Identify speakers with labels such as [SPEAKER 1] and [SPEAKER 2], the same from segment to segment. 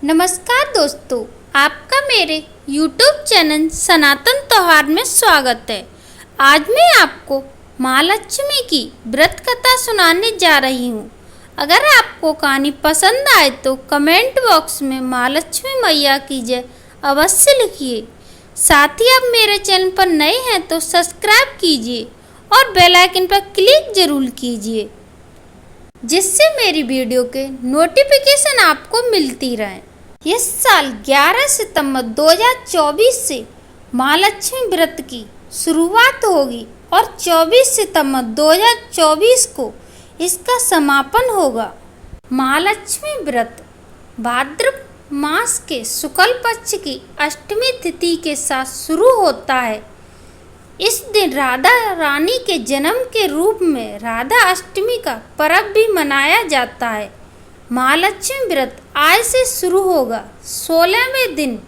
[SPEAKER 1] नमस्कार दोस्तों, आपका मेरे YouTube चैनल सनातन त्योहार में स्वागत है। आज मैं आपको महालक्ष्मी की व्रत कथा सुनाने जा रही हूँ। अगर आपको कहानी पसंद आए तो कमेंट बॉक्स में महालक्ष्मी मैया की जय अवश्य लिखिए। साथ ही आप मेरे चैनल पर नए हैं तो सब्सक्राइब कीजिए और बेल आइकन पर क्लिक जरूर कीजिए, जिससे मेरी वीडियो के नोटिफिकेशन आपको मिलती रहे। इस साल 11 सितंबर 2024 से महालक्ष्मी व्रत की शुरुआत होगी और 24 सितंबर 2024 को इसका समापन होगा। महालक्ष्मी व्रत भाद्रपद मास के शुक्ल पक्ष की अष्टमी तिथि के साथ शुरू होता है। इस दिन राधा रानी के जन्म के रूप में राधा अष्टमी का पर्व भी मनाया जाता है। महालक्ष्मी व्रत आज से शुरू होगा, 16वें दिन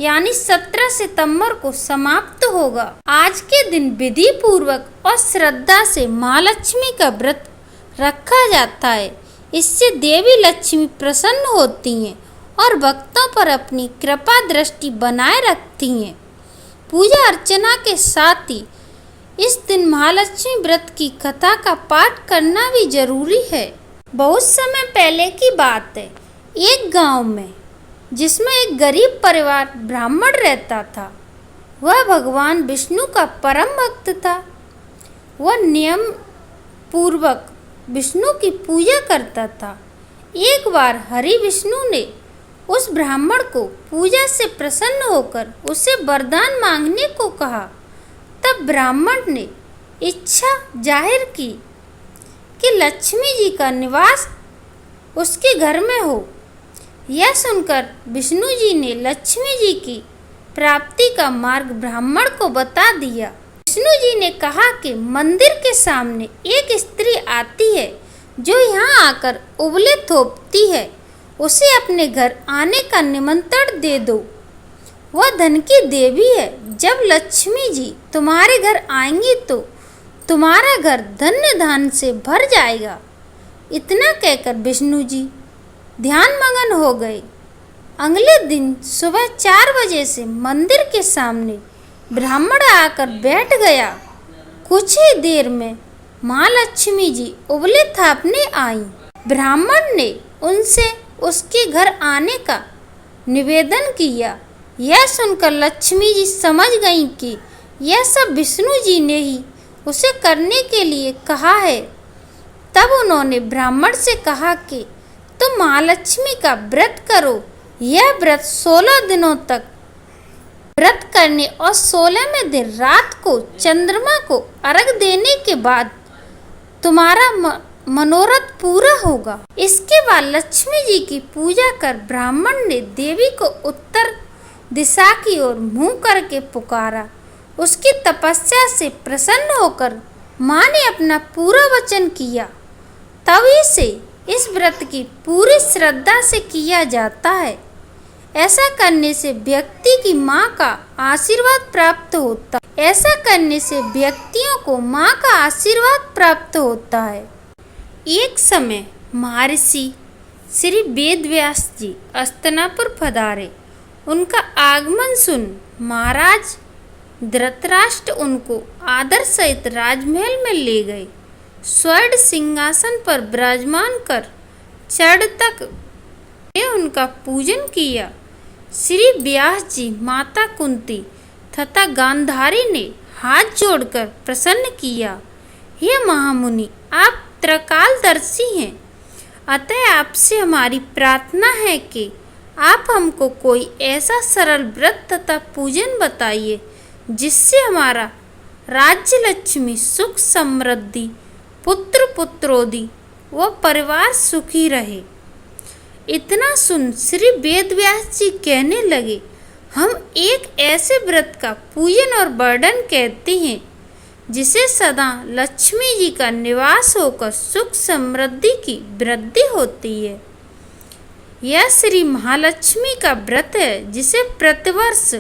[SPEAKER 1] यानी 17 सितंबर को समाप्त होगा। आज के दिन विधि पूर्वक और श्रद्धा से महालक्ष्मी का व्रत रखा जाता है। इससे देवी लक्ष्मी प्रसन्न होती हैं और भक्तों पर अपनी कृपा दृष्टि बनाए रखती हैं। पूजा अर्चना के साथ ही इस दिन महालक्ष्मी व्रत की कथा का पाठ करना भी जरूरी है। बहुत समय पहले की बात है, एक गांव में जिसमें एक गरीब परिवार ब्राह्मण रहता था। वह भगवान विष्णु का परम भक्त था। वह नियम पूर्वक विष्णु की पूजा करता था। एक बार हरि विष्णु ने उस ब्राह्मण को पूजा से प्रसन्न होकर उसे वरदान मांगने को कहा। तब ब्राह्मण ने इच्छा जाहिर की कि लक्ष्मी जी का निवास उसके घर में हो। यह सुनकर विष्णु जी ने लक्ष्मी जी की प्राप्ति का मार्ग ब्राह्मण को बता दिया। विष्णु जी ने कहा कि मंदिर के सामने एक स्त्री आती है जो यहाँ आकर उबले थोपती है। उसे अपने घर आने का निमंत्रण दे दो। वह धन की देवी है। जब लक्ष्मी जी तुम्हारे घर आएंगी तो तुम्हारा घर धन्य धान से भर जाएगा। इतना कहकर विष्णु जी ध्यान मगन हो गए। अगले दिन सुबह 4 बजे से मंदिर के सामने ब्राह्मण आकर बैठ गया। कुछ ही देर में माँ लक्ष्मी जी उबले थापने आई। ब्राह्मण ने उनसे उसके घर आने का निवेदन किया। यह सुनकर लक्ष्मी जी समझ गईं कि यह सब विष्णु जी ने ही उसे करने के लिए कहा है। तब उन्होंने ब्राह्मण से कहा कि तुम महालक्ष्मी का व्रत करो। यह व्रत 16 दिनों तक व्रत करने और 16वें दिन रात को चंद्रमा को अर्घ देने के बाद तुम्हारा मनोरथ पूरा होगा। इसके बाद लक्ष्मी जी की पूजा कर ब्राह्मण ने देवी को उत्तर दिशा की ओर मुंह करके पुकारा। उसकी तपस्या से प्रसन्न होकर माँ ने अपना पूरा वचन किया। तभी से इस व्रत की पूरी श्रद्धा से किया जाता है। ऐसा करने से व्यक्ति की माँ का आशीर्वाद प्राप्त होता है। ऐसा करने से व्यक्तियों को माँ का आशीर्वाद प्राप्त होता है। एक समय महर्षि श्री वेदव्यास जी हस्तिनापुर पधारे। उनका आगमन सुन महाराज धृतराष्ट्र उनको आदर सहित राजमहल में ले गए। स्वर्ण सिंहासन पर विराजमान कर चढ़ तक ने उनका पूजन किया। श्री व्यास जी, माता कुंती तथा गांधारी ने हाथ जोड़कर प्रसन्न किया। हे महामुनि, आप त्रिकालदर्शी हैं, अतः आपसे हमारी प्रार्थना है कि आप हमको कोई ऐसा सरल व्रत तथा पूजन बताइए जिससे हमारा राज्य लक्ष्मी सुख समृद्धि पुत्र पुत्रोदि व परिवार सुखी रहे। इतना सुन श्री वेदव्यास जी कहने लगे, हम एक ऐसे व्रत का पूजन और वर्णन कहते हैं जिसे सदा लक्ष्मी जी का निवास होकर सुख समृद्धि की वृद्धि होती है। यह श्री महालक्ष्मी का व्रत है जिसे प्रतिवर्ष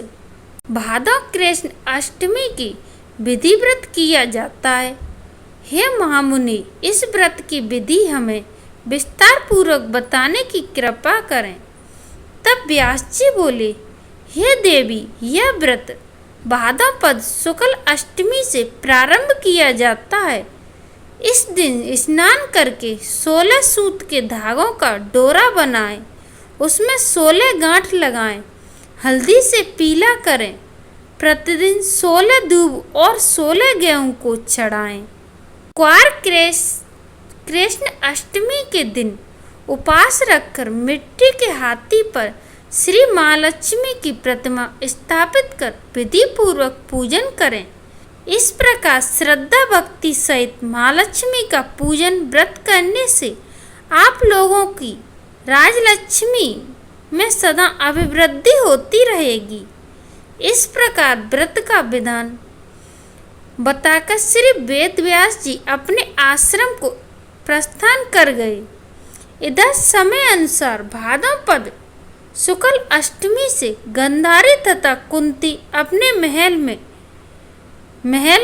[SPEAKER 1] भादव कृष्ण अष्टमी की विधि व्रत किया जाता है। हे महामुनि, इस व्रत की विधि हमें विस्तार पूर्वक बताने की कृपा करें। तब व्यास जी बोले, हे देवी, यह व्रत भाद्रपद शुक्ल अष्टमी से प्रारंभ किया जाता है। इस दिन स्नान करके 16 सूत के धागों का डोरा बनाएं, उसमें 16 गांठ लगाएं, हल्दी से पीला करें, प्रतिदिन 16 दूब और 16 गेहूं को चढ़ाएं। क्वार कृष्ण अष्टमी के दिन उपवास रखकर मिट्टी के हाथी पर श्री महालक्ष्मी की प्रतिमा स्थापित कर विधि पूर्वक पूजन करें। इस प्रकार श्रद्धा भक्ति सहित महालक्ष्मी का पूजन व्रत करने से आप लोगों की राजलक्ष्मी में सदा अभिवृद्धि होती रहेगी। इस प्रकार व्रत का विधान बताकर श्री वेद व्यास जी अपने आश्रम को प्रस्थान कर गए। इधर समय अनुसार भाद्रपद शुक्ल अष्टमी से गांधारी तथा कुंती अपने महल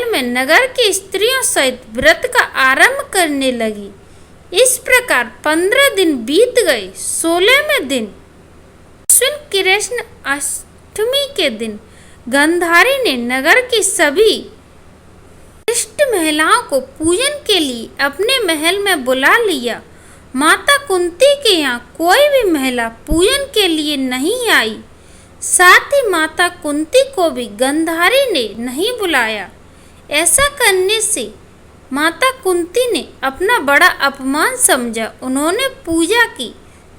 [SPEAKER 1] में नगर की स्त्रियों सहित व्रत का आरंभ करने लगी। इस प्रकार 15 दिन बीत गए। 16वें दिन अश्विन कृष्ण अष्टमी के दिन गांधारी ने नगर की सभी श्रेष्ठ महिलाओं को पूजन के लिए अपने महल में बुला लिया। माता कुंती के यहाँ कोई भी महिला पूजन के लिए नहीं आई। साथ ही माता कुंती को भी गांधारी ने नहीं बुलाया। ऐसा करने से माता कुंती ने अपना बड़ा अपमान समझा। उन्होंने पूजा की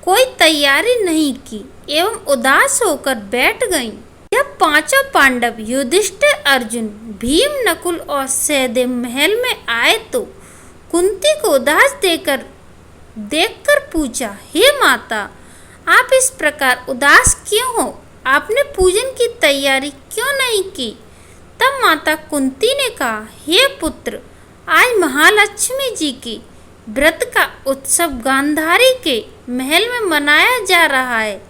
[SPEAKER 1] कोई तैयारी नहीं की एवं उदास होकर बैठ गईं। जब पांचों पांडव युधिष्ठिर, अर्जुन, भीम, नकुल और सहदेव महल में आए तो कुंती को उदास देखकर पूछा, हे माता, आप इस प्रकार उदास क्यों हो? आपने पूजन की तैयारी क्यों नहीं की? तब माता कुंती ने कहा, हे पुत्र, आज महालक्ष्मी जी की व्रत का उत्सव गांधारी के महल में मनाया जा रहा है।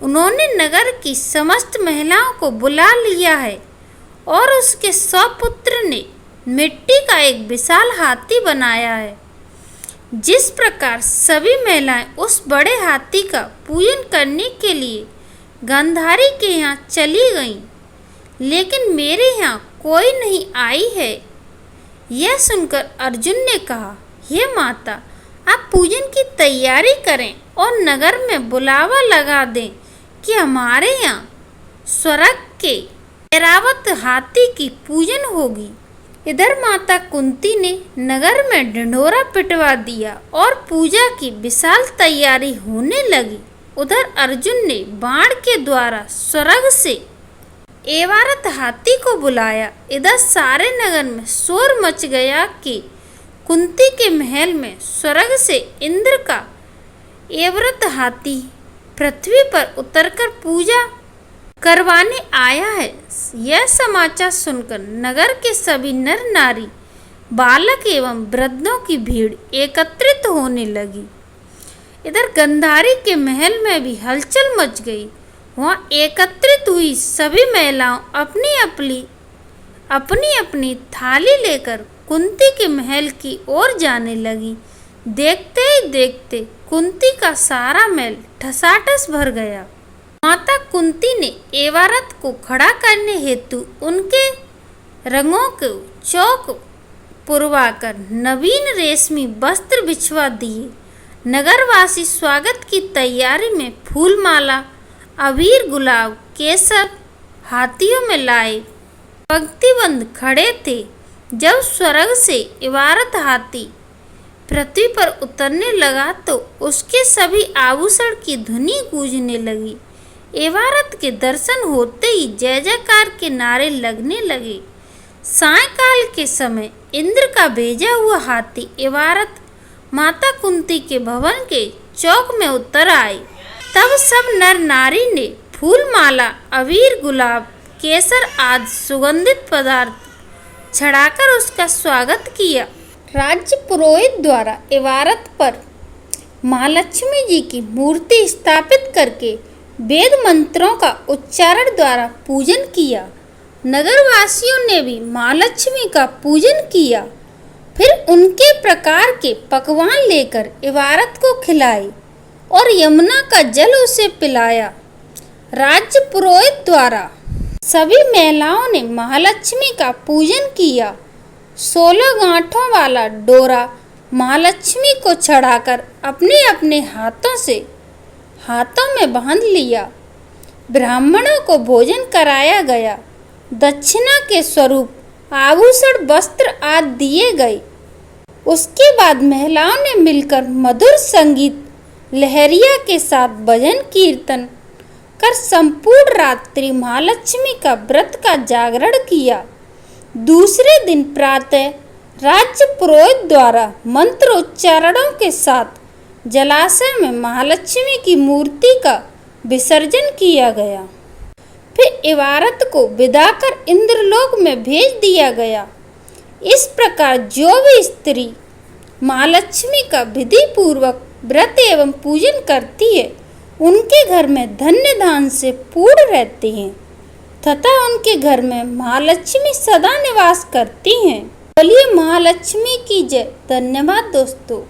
[SPEAKER 1] उन्होंने नगर की समस्त महिलाओं को बुला लिया है और उसके 100 पुत्र ने मिट्टी का एक विशाल हाथी बनाया है। जिस प्रकार सभी महिलाएं उस बड़े हाथी का पूजन करने के लिए गांधारी के यहाँ चली गईं, लेकिन मेरे यहाँ कोई नहीं आई है। यह सुनकर अर्जुन ने कहा, हे माता, आप पूजन की तैयारी करें और नगर में बुलावा लगा दें कि हमारे यहाँ स्वर्ग के ऐरावत हाथी की पूजन होगी। इधर माता कुंती ने नगर में ढिंढोरा पिटवा दिया और पूजा की विशाल तैयारी होने लगी। उधर अर्जुन ने बाण के द्वारा स्वर्ग से ऐरावत हाथी को बुलाया। इधर सारे नगर में शोर मच गया कि कुंती के महल में स्वर्ग से इंद्र का ऐरावत हाथी पृथ्वी पर उतरकर पूजा करवाने आया है। यह समाचार सुनकर नगर के सभी नर नारी, बालक एवं वृद्धों की भीड़ एकत्रित होने लगी। इधर गांधारी के महल में भी हलचल मच गई। वहाँ एकत्रित हुई सभी महिलाओं अपनी अपनी थाली लेकर कुंती के महल की ओर जाने लगी। देखते ही देखते कुंती का सारा महल ठसाठस भर गया। माता कुंती ने ऐरावत को खड़ा करने हेतु उनके रंगों को चौक पुरवाकर नवीन रेशमी वस्त्र बिछवा दिए। नगरवासी स्वागत की तैयारी में फूलमाला, अबीर, गुलाब, केसर हाथियों में लाए पंक्तिबंद खड़े थे। जब स्वर्ग से ऐरावत हाथी पृथ्वी पर उतरने लगा तो उसके सभी आभूषण की ध्वनि गूंजने लगी। ऐरावत के दर्शन होते ही जय जयकार के नारे लगने लगे। सायंकाल के समय इंद्र का भेजा हुआ हाथी ऐरावत माता कुंती के भवन के चौक में उतर आए। तब सब नर नारी ने फूलमाला, अबीर, गुलाब, केसर आदि सुगंधित पदार्थ चढ़ाकर उसका स्वागत किया। राज्य पुरोहित द्वारा ऐरावत पर महालक्ष्मी जी की मूर्ति स्थापित करके वेद मंत्रों का उच्चारण द्वारा पूजन किया। नगरवासियों ने भी महालक्ष्मी का पूजन किया। फिर उनके प्रकार के पकवान लेकर ऐरावत को खिलाए और यमुना का जल उसे पिलाया। राज्य पुरोहित द्वारा सभी महिलाओं ने महालक्ष्मी का पूजन किया। 16 गांठों वाला डोरा महालक्ष्मी को चढ़ाकर अपने अपने हाथों में बांध लिया। ब्राह्मणों को भोजन कराया गया। दक्षिणा के स्वरूप आभूषण, वस्त्र आदि दिए गए। उसके बाद महिलाओं ने मिलकर मधुर संगीत लहरिया के साथ भजन कीर्तन कर संपूर्ण रात्रि महालक्ष्मी का व्रत का जागरण किया। दूसरे दिन प्रातः राज्य पुरोहित द्वारा मंत्रोच्चारणों के साथ जलाशय में महालक्ष्मी की मूर्ति का विसर्जन किया गया। फिर इबारत को विदा कर इंद्रलोक में भेज दिया गया। इस प्रकार जो भी स्त्री महालक्ष्मी का विधि पूर्वक व्रत एवं पूजन करती है, उनके घर में धन्य धान से पूर्ण रहती हैं तथा उनके घर में महालक्ष्मी सदा निवास करती हैं। बोलिए महालक्ष्मी की जय। धन्यवाद दोस्तों।